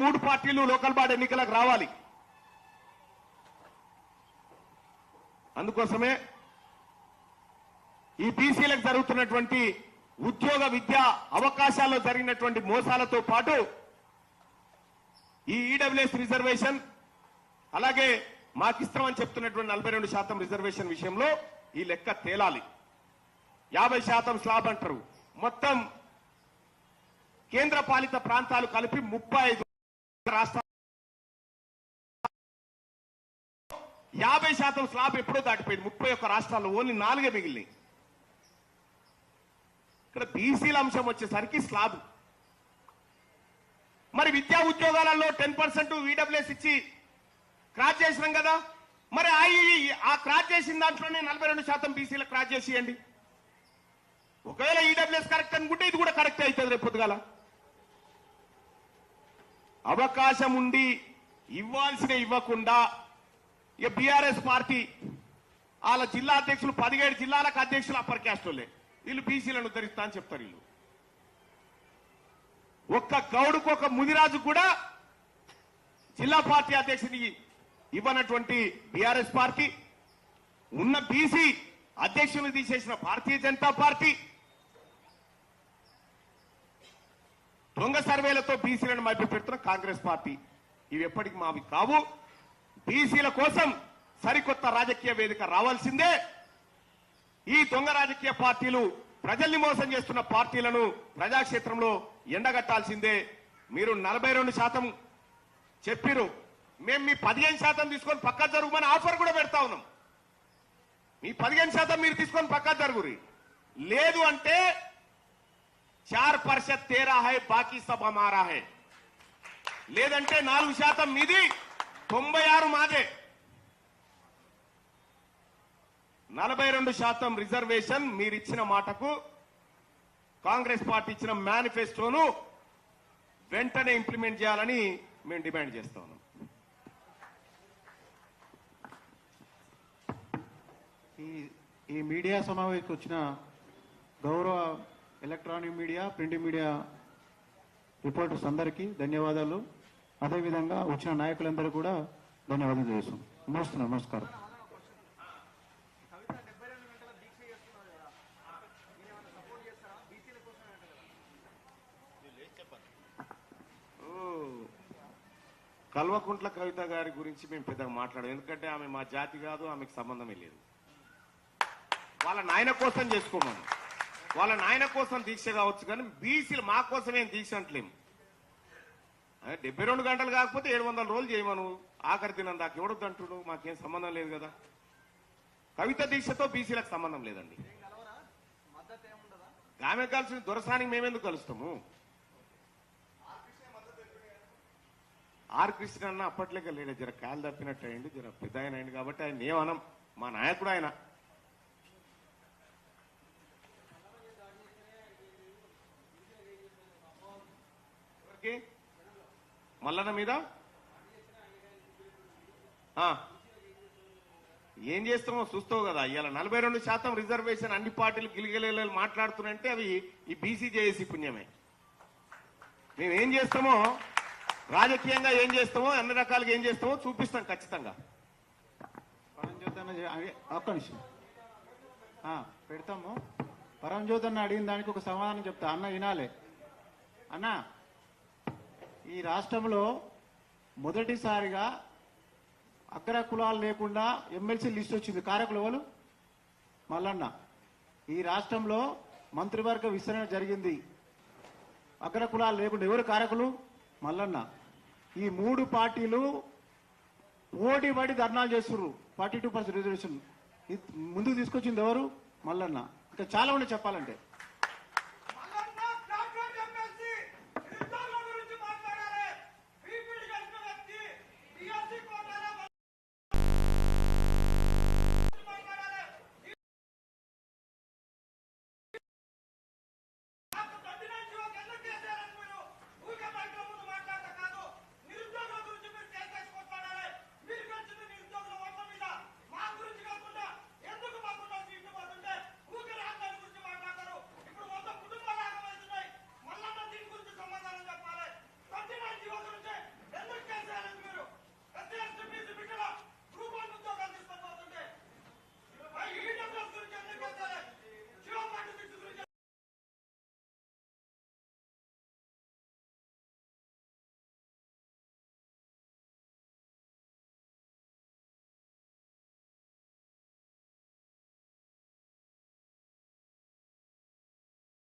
మూడు పార్టీలు local body ఎన్నికలకు రావాలి. అందుకోసమే ఈ బీసీలకు జరుగుతున్నటువంటి ఉద్యోగ విద్యా అవకాశాల్లో జరిగినటువంటి మోసాలతో పాటు ఈ ఈడబ్ల్యూఎస్ రిజర్వేషన్ అలాగే మాకిస్తామని చెప్తున్నటువంటి 42% రిజర్వేషన్ విషయంలో ఈ లెక్క తేలాలి. 50% స్లాబ్ అంటారు. మొత్తం కేంద్ర పాలిత ప్రాంతాలు కలిపి 35 రాష్ట్రాలు 50% స్లాబ్ ఎప్పుడో దాటిపోయింది. 31 రాష్ట్రాల్లో ఓన్లీ 4 మిగిలినాయి. ఇక్కడ బీసీల అంశం వచ్చేసరికి స్లాబ్. మరి విద్యా ఉద్యోగాలలో 10% ఈడబ్ల్యూఎస్ ఇచ్చి క్రాచ్ చేసినాం కదా. మరి ఆ క్రాచ్ చేసిన దాంట్లోనే 42% బీసీల క్రాచ్ చేసేయండి. ఒకవేళ ఈడబ్ల్యూఎస్ కరెక్ట్ అనుకుంటే ఇది కూడా కరెక్ట్ అవుతుంది రేపు పొద్దుగాల. అవకాశం ఉండి ఇవ్వాల్సిన ఇవ్వకుండా ఇక బీఆర్ఎస్ పార్టీ వాళ్ళ జిల్లా అధ్యక్షులు 17 జిల్లాలకు అధ్యక్షులు అప్పర్ క్యాస్ట్లే వీళ్ళు బీసీలను ఉద్ధరిస్తా అని చెప్తారు. వీళ్ళు ఒక్క గౌడుకు ఒక ముదిరాజు కూడా జిల్లా పార్టీ అధ్యక్షుని ఇవ్వనటువంటి బీఆర్ఎస్ పార్టీ, ఉన్న బీసీ అధ్యక్షుని తీసేసిన భారతీయ జనతా పార్టీ, దొంగ సర్వేలతో బీసీలను మభ్యపెడుతున్న కాంగ్రెస్ పార్టీ ఇవి ఎప్పటికి మావి కావు. బీసీల కోసం సరికొత్త రాజకీయ వేదిక రావాల్సిందే. ఈ దొంగ రాజకీయ పార్టీలు ప్రజల్ని మోసం చేస్తున్న పార్టీలను ప్రజాక్షేత్రంలో ఎండగట్టాల్సిందే. మీరు 42% చెప్పిరు, మేము మీ 15% తీసుకొని పక్కా జరుగుమని ఆఫర్ కూడా పెడతా ఉన్నాం. మీ 15% మీరు తీసుకొని పక్కా జరుగురి. లేదు అంటే 4% తేరా హై బాకీ సబ్ హమారా హై. లేదంటే 4% మీది 96 మాదే. 42% రిజర్వేషన్ మీరిచ్చిన మాటకు కాంగ్రెస్ పార్టీ ఇచ్చిన మేనిఫెస్టోను వెంటనే ఇంప్లిమెంట్ చేయాలని మేము డిమాండ్ చేస్తా ఉన్నాం. ఈ మీడియా సమావేశకు వచ్చిన గౌరవ electronic media, print media reporters అందరికీ ధన్యవాదాలు. అదేవిధంగా వచ్చిన నాయకులందరూ కూడా ధన్యవాదాలు చేస్తున్నాం. నమస్కారం. కల్వకుంట్ల కవిత గారి గురించి మేము పెద్దగా మాట్లాడాం. ఎందుకంటే ఆమె మా జాతి కాదు, ఆమెకు సంబంధమే లేదు. వాళ్ళ నాయన కోసం చేసుకోమను, వాళ్ళ నాయన కోసం దీక్ష కావచ్చు, కానీ బీసీలు మా కోసం ఏం దీక్ష అంటలేము. 72 గంటలు కాకపోతే 700 రోజులు చేయమను, ఆఖరి దినం దాకా ఎవడొద్దు అంటుడు, మాకేం సంబంధం లేదు కదా. కవిత దీక్షతో బీసీలకు సంబంధం లేదండి. ఆమె కలిసి దొరసానికి మేమెందుకు కలుస్తాము? ఆర్ కృష్ణ అన్న అప్పట్లేక లేడు, జర కాలు తప్పినట్టు అయింది, జర పెద్ద ఆయన అయింది కాబట్టి ఆయన ఏమనం, మా నాయకుడు ఆయన. మల్లన్న మీద ఏం చేస్తామో చూస్తావు కదా. ఇవాళ 42% రిజర్వేషన్ అన్ని పార్టీలు గిలిగిలి మాట్లాడుతున్నాయంటే అవి ఈ బీసీ జేఏసీ పుణ్యమే. మేము ఏం చేస్తామో రాజకీయంగా ఏం చేస్తామో అన్ని రకాలుగా ఏం చేస్తామో చూపిస్తాం ఖచ్చితంగా. ఒక్క నిమిషం పెడతాము. పరంజ్యోతి అన్న అడిగిన దానికి ఒక సమాధానం చెప్తా. అన్న వినాలే. అన్న, ఈ రాష్ట్రంలో మొదటిసారిగా అగ్ర కులాలు లేకుండా ఎమ్మెల్సీ లిస్ట్ వచ్చింది. కారకులు ఎవరు? మల్లన్న. ఈ రాష్ట్రంలో మంత్రివర్గ విస్తరణ జరిగింది. అగ్ర కులాలు లేకుండా ఎవరు కారకులు? మల్లన్న. ఈ మూడు పార్టీలు పోటీ పడి ధర్నాలు చేస్తున్నారు. 42% రిజర్వేషన్ ముందుకు తీసుకొచ్చింది ఎవరు? మల్లన్న. ఇంకా చాలా ఉండే చెప్పాలంటే.